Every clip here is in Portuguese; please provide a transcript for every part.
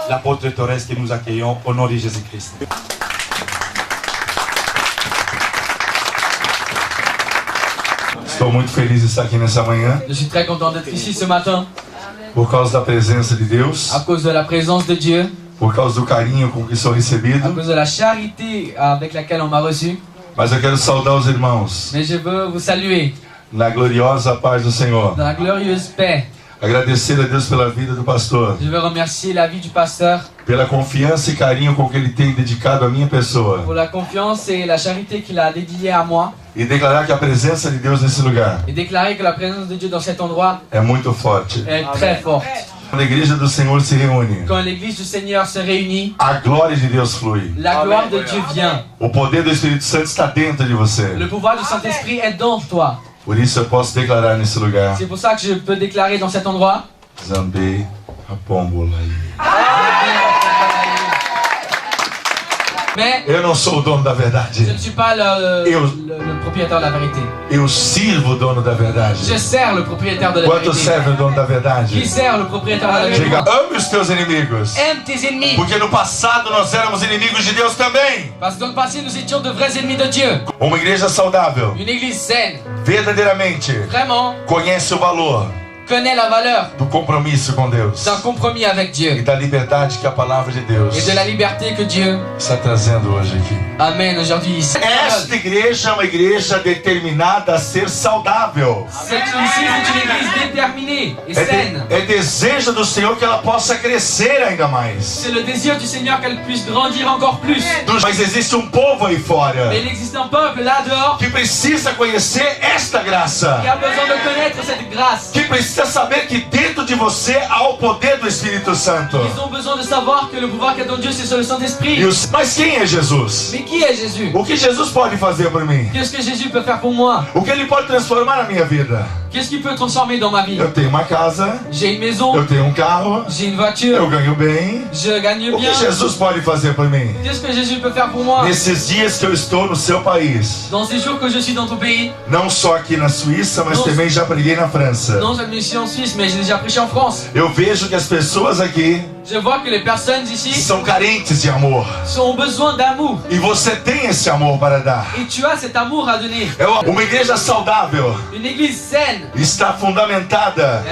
L'apôtre Torres que nous accueillons au nom de Jésus-Christ. Estou muito feliz de estar aqui nessa manhã. Je suis très content d'être ici ce matin. Por causa da presença de Deus. À cause de la présence de Dieu. Por causa do carinho com que sou recebido. À cause de la charité avec laquelle on m'a reçu. Mas eu quero saudar os irmãos. Mais je veux vous saluer. Na gloriosa paz do Senhor. Dans la glorieuse paix. Agradecer a Deus pela vida do pastor. Je veux remercier la vie du pasteur. Pela confiança e carinho com que ele tem dedicado à minha pessoa. Pour la confiance et la charité qu'il a dédiée à moi. E declarar que a presença de Deus nesse lugar. Et déclarer que la présence de Dieu dans cet endroit é muito forte. est très forte. Quando a igreja do Senhor se reúne, quand l'église du Seigneur se réunit, a glória de Deus flui. La gloire de Dieu vient. O poder do Espírito Santo está dentro de você. Le pouvoir du Saint-Esprit est dans toi. Por isso eu posso declarar nesse lugar. C'est pour ça que je peux déclarer dans cet endroit. Zambei a pombola. Mais eu não sou o dono da verdade. Je ne suis pas le propriétaire de la vérité. Eu sirvo o dono da verdade. Je sers le propriétaire de la vérité. Quanto serve o dono da verdade? Qui sert le propriétaire de la vérité? Diga, ame os teus inimigos. Aime tes ennemis. Porque no passado nós éramos inimigos de Deus também. Parce que dans le passé nous étions de vrais ennemis de Dieu. Uma igreja saudável. Une église saine. Verdadeiramente. Vraiment. Conhece o valor. Connaît la valeur do compromisso com Deus, d'un compromis avec Dieu, e da liberdade que a palavra de Deus et de la liberté que Dieu está trazendo hoje aqui. Amém aujourd'hui ici. Esta igreja é uma igreja determinada a ser saudável. Cette ici est une église déterminée et saine. É desejo do Senhor que ela possa crescer ainda mais. C'est le désir du Seigneur qu'elle puisse grandir encore plus. Mas existe um povo aí fora. Mais il existe un peuple là dehors que precisa conhecer esta graça. Qui a besoin de connaître cette grâce. Que precisa saber que dentro de você há o poder do Espírito Santo. Ils ont besoin de savoir que le pouvoir qu'il y a dans Dieu c'est sur le Saint-Esprit. Mas quem é Jesus? Mais qui est Jésus? O que Jesus pode fazer por mim? Qu'est-ce que Jésus peut faire pour moi? O que ele pode transformar na minha vida? Qu'est-ce qu'il peut transformer dans ma vie? Eu tenho uma casa. J'ai une maison. Eu tenho um carro. J'ai une voiture. Eu ganho bem. Je gagne bien. O que Jesus pode fazer por mim? Qu'est-ce que Jésus peut faire pour moi? Nesses dias que eu estou no seu país. Dans ces jours que je suis dans ton pays. Não só aqui na Suíça, mas também já preguei na França. Non seulement ici en Suisse, mais j'ai déjà prêché en France. Eu vejo que as pessoas aqui je vois que les personnes ici são carentes de amor. Ont besoin d'amour. E você tem esse amor para dar. Et tu as cet amour à donner. Uma igreja saudável. Une église saine. Está fundamentada.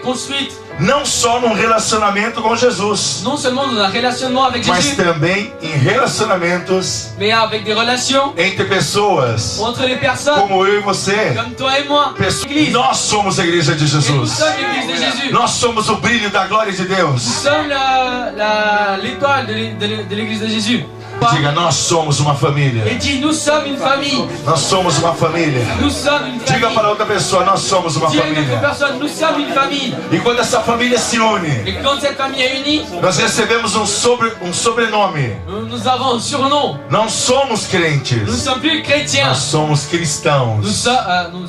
Construite. Não só num relacionamento com Jesus. Non seulement dans un relationnement avec Jésus. Mas também em relacionamentos. Mais avec des relations. Entre pessoas. Entre les personnes. Como eu e você. Comme toi et moi. Nós somos a igreja de Jesus. Nous sommes l'église de Jésus. Nós somos o brilho da glória de Deus. Nous sommes l'étoile de l'église de Jésus. Diga, nós somos uma família. Et dis, nous sommes une famille. Nós somos uma família. Nous sommes une famille. Diga para outra pessoa, nós somos uma família. Dis à une autre personne, nous sommes une famille. E quando essa família se une, et quand cette famille est unie, nós recebemos um sobrenome. Nous avons un surnom. Não somos crentes. Nous ne sommes plus chrétiens. Nós somos cristãos.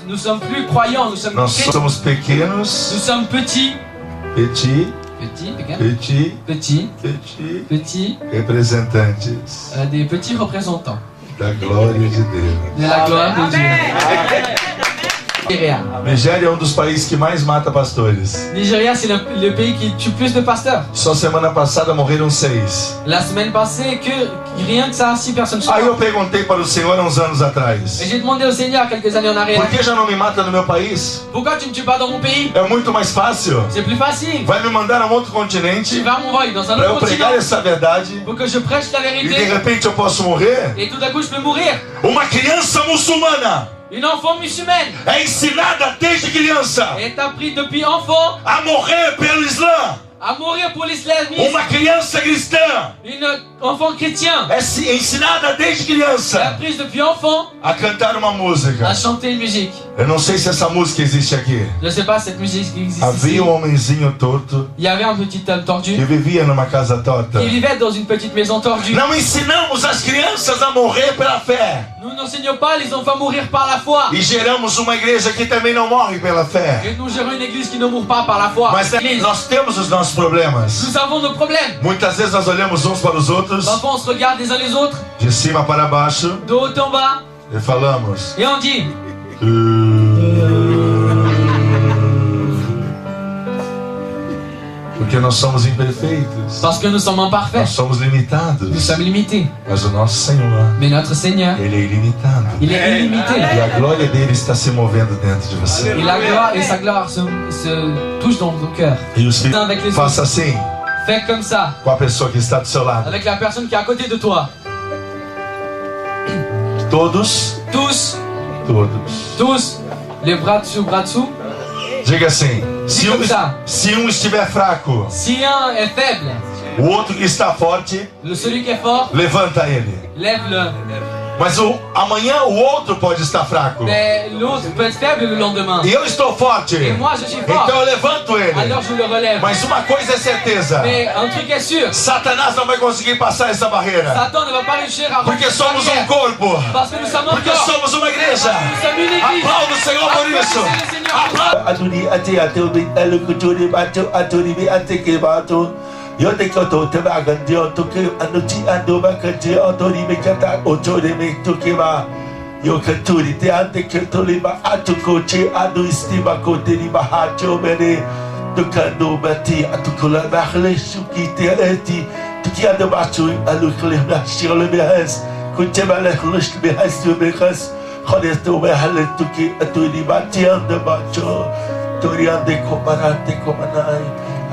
Nous sommes plus croyants. Nous sommes nós somos pequenos. Nous sommes petits. Petits representantes des petits représentants da glória de Deus. De la gloire de Dieu. Nigéria é um dos países que mais mata pastores. Nigeria, c'est le pays qui tue plus de pasteurs. Só semana passada morreram 6. La semaine passée, rien que ça, 6 personnes sont Aí eu mortes. perguntei para o Senhor há uns anos Et atrás: j'ai demandé au Seigneur quelques années en arrière, por que já não me mata no meu país? pourquoi tu ne tues pas dans mon pays? É muito mais fácil. C'est plus facile. Vai me mandar a um outro Tu continente vas m'envoyer dans un para eu autre pregar continent essa verdade pour que je prêche la e de vérité. repente eu posso morrer? Et tout d'un coup, je peux mourir. Uma criança muçulmana Une enfant musulmane é ensinada desde criança est appris depuis enfant a morrer pelo Islã. à mourir pour l'islamisme. Uma criança cristã Une enfant chrétien é ensinada desde est criança apprise depuis enfant a cantar uma música. à chanter une musique. Eu não sei se essa música existe aqui. Je ne sais pas cette musique qui existe ici. Havia um homenzinho torto Il y avait un petit homme que tordu vivia numa casa torta. qui vivait dans une petite maison tordue. Não ensinamos as crianças a morrer pela fé. Nous n'enseignons pas les enfants à mourir par la foi. E geramos uma igreja que também não morre pela fé. Et nous gérons une église qui ne mourra pas par la foi. Mas L'église, nós temos os nossos problemas. nous avons nos problèmes. Muitas vezes nós olhamos uns para os outros, Parfois on se regarde les uns les autres, de cima para baixo, de haut en bas, e falamos: et on dit porque nós somos imperfeitos, parce que nous sommes nós imparfaits, somos nous limitados. sommes limités. Mas o nosso Senhor, Mais notre Seigneur, Ele é ilimitado. il est illimité. E a glória dele está se movendo dentro de você. Et la gloire et sa gloire se touchent dans ton cœur. E os filhos, Avec les faça autres. assim Fais comme ça, com a pessoa que está do seu lado. avec la personne qui est à côté de toi. Todos, Tous, todos. les bras dessous. Diga assim: se Diga ça. se um estiver fraco, Si un est faible, o outro que está forte, celui qui est fort, levanta ele. lève-le. Mas amanhã o outro pode estar fraco. Mais l'autre peut être faible le lendemain. E eu estou forte. Et moi, je suis fort. Então eu levanto ele. Alors je le relève. Mas uma coisa é certeza: Mais un truc est sûr, Satanás não vai conseguir passar essa barreira. Satan ne va pas réussir à Porque remplir somos cette barrière. corpo. Parce que nous sommes un Porque corps. somos uma igreja. Nous sommes une église. Aplauda o Senhor por isso. Applaudissez le Seigneur. Aplauda. Aduni ate ate obi alukuturi bato aturi bi ate ke bato yote koto te ba gandi otoke anuti ando ba kati otori me kata otore me toke ba yo katuri te ante ketoli ba atuko che adu istima kote ni ba hacho bene tukando bati atukula ba khle shuki te eti tuki ando ba chu alukle ba shirle be has kunte ba le khlush be has tu be khas khodesto be hal tuki aturi ba ti ando ba cho toriande comparate comanai.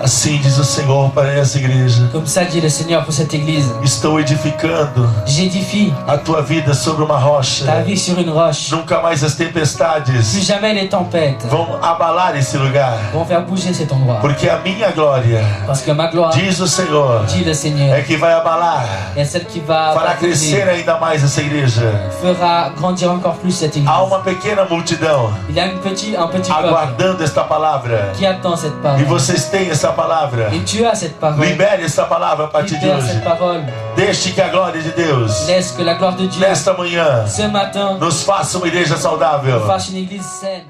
Assim diz o Senhor para essa igreja: Comme ça dit le Seigneur pour cette église. estou edificando J'édifie a tua vida sobre uma rocha. ta vie sur une roche. Nunca mais as Plus tempestades jamais les tempêtes vão abalar esse lugar, vont faire bouger cet endroit. porque a minha glória, Parce que ma gloire, diz o Senhor, dit le Seigneur, é que vai abalar, est celle qui va fará crescer bouger, ainda mais essa igreja. fera grandir encore plus cette église. Há uma pequena multidão Il y a un petit peuple aguardando esta palavra, qui attend cette e parole. vocês têm essa palavra. Et tu as cette parole. Libere essa palavra a partir de Libère hoje. cette parole. Deixe que a glória de Deus, Laisse que la gloire de Dieu, nesta manhã, ce matin, nos faça uma igreja saudável. fasse une église saine.